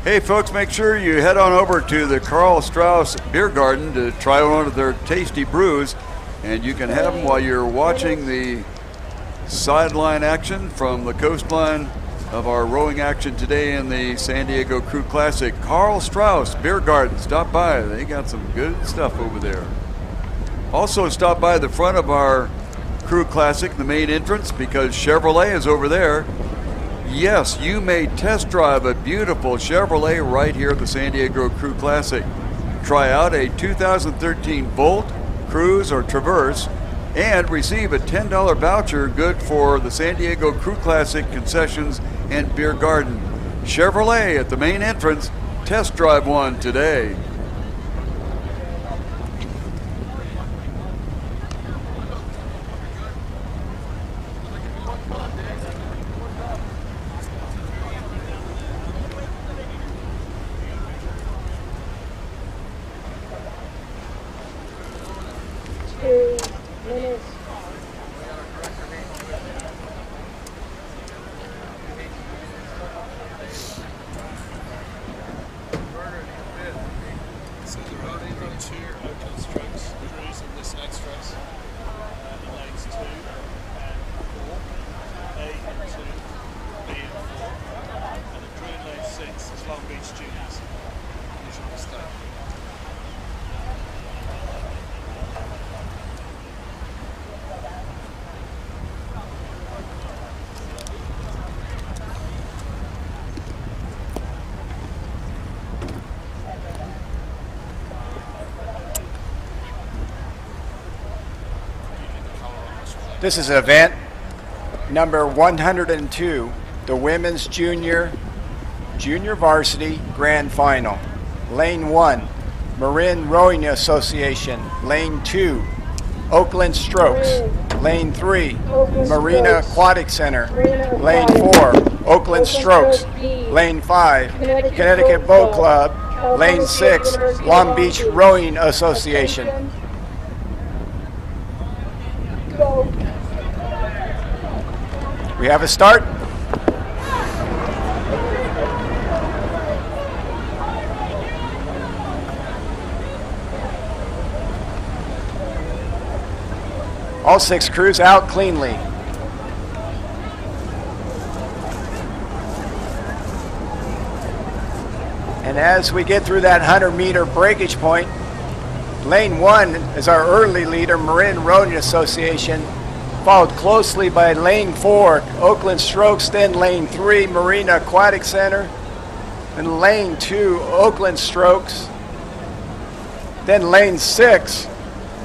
Hey folks, make sure you head on over to the Karl Strauss Beer Garden to try one of their tasty brews, and you can have them while you're watching the sideline action from the coastline of our rowing action today in the San Diego Crew Classic. Karl Strauss Beer Garden, stop by. They got some good stuff over there. Also stop by the front of our Crew Classic, the main entrance, because Chevrolet is over there. Yes, you may test drive a beautiful Chevrolet right here at the San Diego Crew Classic. Try out a 2013 Volt, Cruze, or Traverse, and receive a $10 voucher good for the San Diego Crew Classic concessions and beer garden. Chevrolet at the main entrance. Test drive one today. This is event number 102, the Women's Junior Varsity Grand Final. Lane 1, Marin Rowing Association. Lane 2, Oakland Strokes. Lane 3, Marina Aquatic Center. Lane 4, Oakland Strokes. Lane 5, Connecticut Boat Club. Lane 6, Long Beach Rowing Association. We have a start. All 6 crews out cleanly. And as we get through that 100-meter breakage point, lane 1 is our early leader, Marin Rowing Association, followed closely by lane 4, Oakland Strokes, then lane 3, Marina Aquatic Center, and lane 2, Oakland Strokes, then lane 6,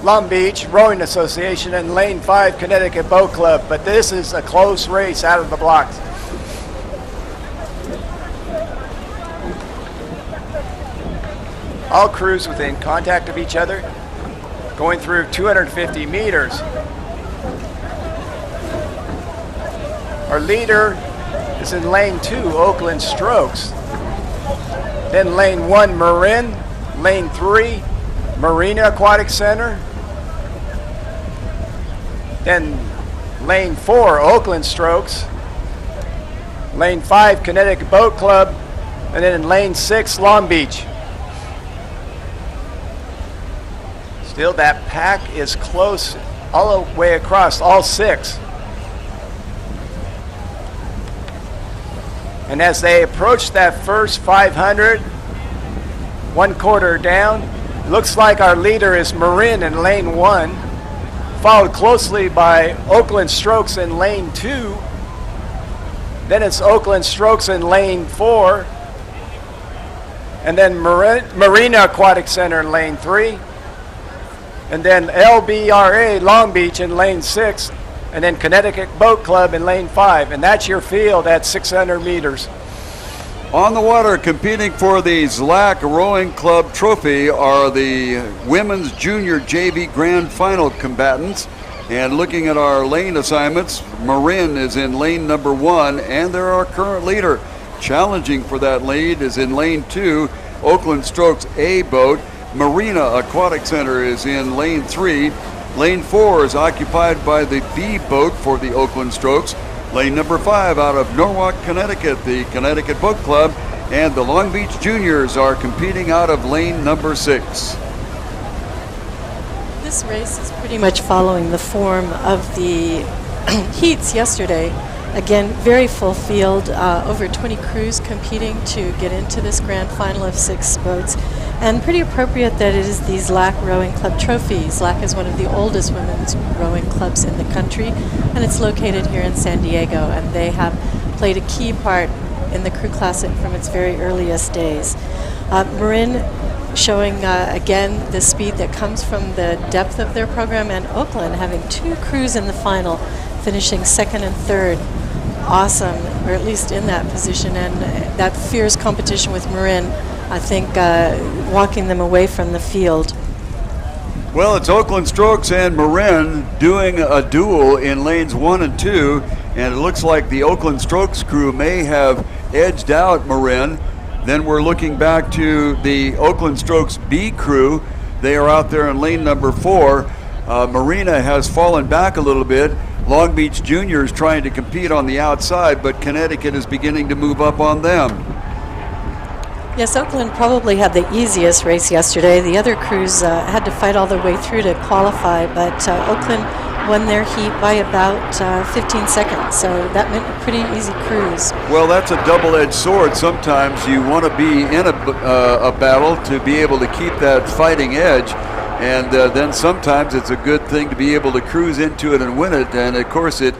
Long Beach Rowing Association, and lane 5, Connecticut Boat Club. But this is a close race out of the blocks. All crews within contact of each other, going through 250 meters. Our leader is in lane 2, Oakland Strokes. Then lane 1, Marin. Lane 3, Marina Aquatic Center. Then lane 4, Oakland Strokes. Lane 5, Connecticut Boat Club. And then in lane 6, Long Beach. Still, that pack is close all the way across, all 6. And as they approach that first 500, 1/4 down, looks like our leader is Marin in lane 1, followed closely by Oakland Strokes in lane 2. Then it's Oakland Strokes in lane 4. And then Marina Aquatic Center in lane 3. And then LBRA Long Beach in lane 6. And then Connecticut Boat Club in lane 5. And that's your field at 600 meters. On the water, competing for the ZLAC Rowing Club Trophy are the Women's Junior JV Grand Final combatants. And looking at our lane assignments, Marin is in lane number 1, and they're our current leader. Challenging for that lead is in lane 2, Oakland Strokes A boat. Marina Aquatic Center is in lane 3. Lane 4 is occupied by the B boat for the Oakland Strokes. Lane number 5 out of Norwalk, Connecticut, the Connecticut Boat Club. And the Long Beach Juniors are competing out of lane number 6. This race is pretty much following the form of the heats yesterday. Again, very full field, over 20 crews competing to get into this grand final of 6 boats. And pretty appropriate that it is the ZLAC Rowing Club Trophy. ZLAC is one of the oldest women's rowing clubs in the country, and it's located here in San Diego, and they have played a key part in the Crew Classic from its very earliest days. Marin showing again the speed that comes from the depth of their program, and Oakland having 2 crews in the final, finishing 2nd and 3rd. Awesome, or at least in that position, and that fierce competition with Marin, I think, walking them away from the field. Well, it's Oakland Strokes and Marin doing a duel in lanes 1 and 2, and it looks like the Oakland Strokes crew may have edged out Marin. Then we're looking back to the Oakland Strokes B crew. They are out there in lane number 4. Marina has fallen back a little bit. Long Beach Juniors trying to compete on the outside, but Connecticut is beginning to move up on them. Yes, Oakland probably had the easiest race yesterday. The other crews had to fight all the way through to qualify, but Oakland won their heat by about 15 seconds, so that meant a pretty easy cruise. Well, that's a double-edged sword. Sometimes you want to be in a battle to be able to keep that fighting edge, and then sometimes it's a good thing to be able to cruise into it and win it, and of course it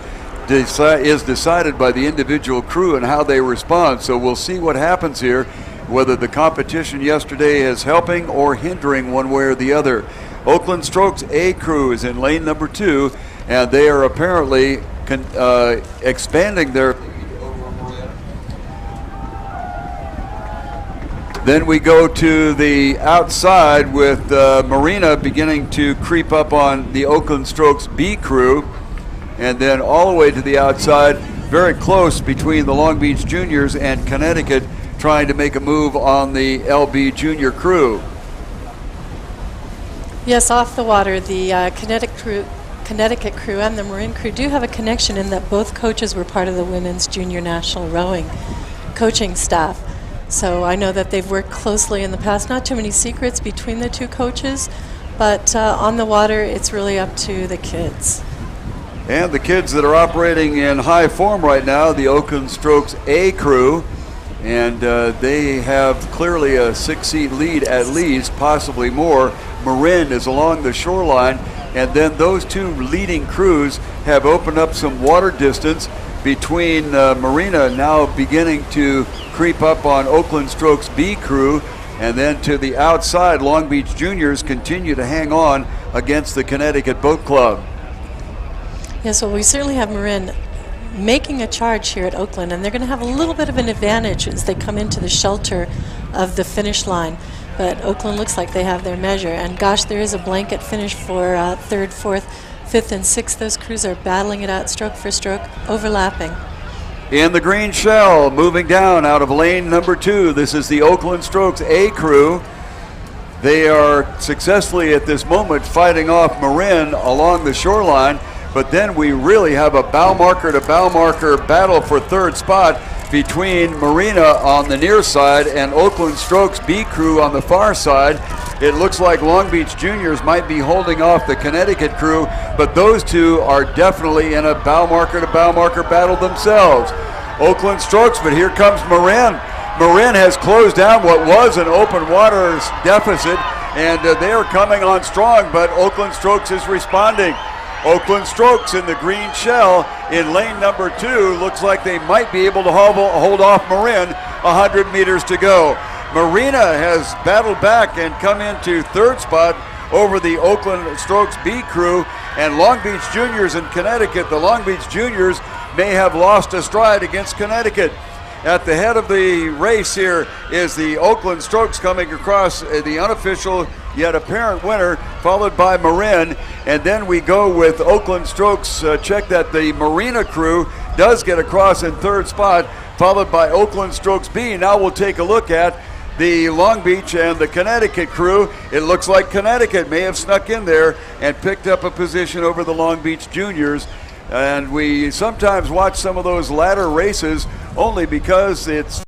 is decided by the individual crew and how they respond. So we'll see what happens here, whether the competition yesterday is helping or hindering one way or the other. Oakland Strokes A crew is in lane number 2, and they are apparently expanding their. Then we go to the outside with Marina beginning to creep up on the Oakland Strokes B crew, and then all the way to the outside, very close between the Long Beach Juniors and Connecticut, trying to make a move on the LB Junior crew. Yes, off the water, the Connecticut crew and the Marin crew do have a connection in that both coaches were part of the Women's Junior National Rowing coaching staff. So I know that they've worked closely in the past. Not too many secrets between the 2 coaches, but on the water, it's really up to the kids. And the kids that are operating in high form right now, the Oakland Strokes A crew, and they have clearly a 6-seat lead at least, possibly more. Marin is along the shoreline, and then those 2 leading crews have opened up some water distance between Marina now beginning to creep up on Oakland Strokes B crew, and then to the outside, Long Beach Juniors continue to hang on against the Connecticut Boat Club. Yes, well, we certainly have Marin making a charge here at Oakland, and they're going to have a little bit of an advantage as they come into the shelter of the finish line. But Oakland looks like they have their measure, and gosh, there is a blanket finish for 3rd, 4th, 5th, and 6th. Those crews are battling it out stroke for stroke, overlapping. In the green shell, moving down out of lane number 2, this is the Oakland Strokes A crew. They are successfully at this moment fighting off Marin along the shoreline, but then we really have a bow marker to bow marker battle for 3rd spot between Marina on the near side and Oakland Strokes B crew on the far side. It looks like Long Beach Juniors might be holding off the Connecticut crew, but those 2 are definitely in a bow marker to bow marker battle themselves. Oakland Strokes, but here comes Marin. Marin has closed down what was an open waters deficit, and they are coming on strong, but Oakland Strokes is responding. Oakland Strokes in the green shell in lane number 2. Looks like they might be able to hold off Marin. 100 meters to go. Marina has battled back and come into 3rd spot over the Oakland Strokes B crew, and Long Beach Juniors in Connecticut. The Long Beach Juniors may have lost a stride against Connecticut. At the head of the race here is the Oakland Strokes coming across the unofficial yet apparent winner, followed by Marin. And then we go with Oakland Strokes. Check that the Marina crew does get across in 3rd spot, followed by Oakland Strokes B. Now we'll take a look at the Long Beach and the Connecticut crew. It looks like Connecticut may have snuck in there and picked up a position over the Long Beach Juniors. And we sometimes watch some of those ladder races only because it's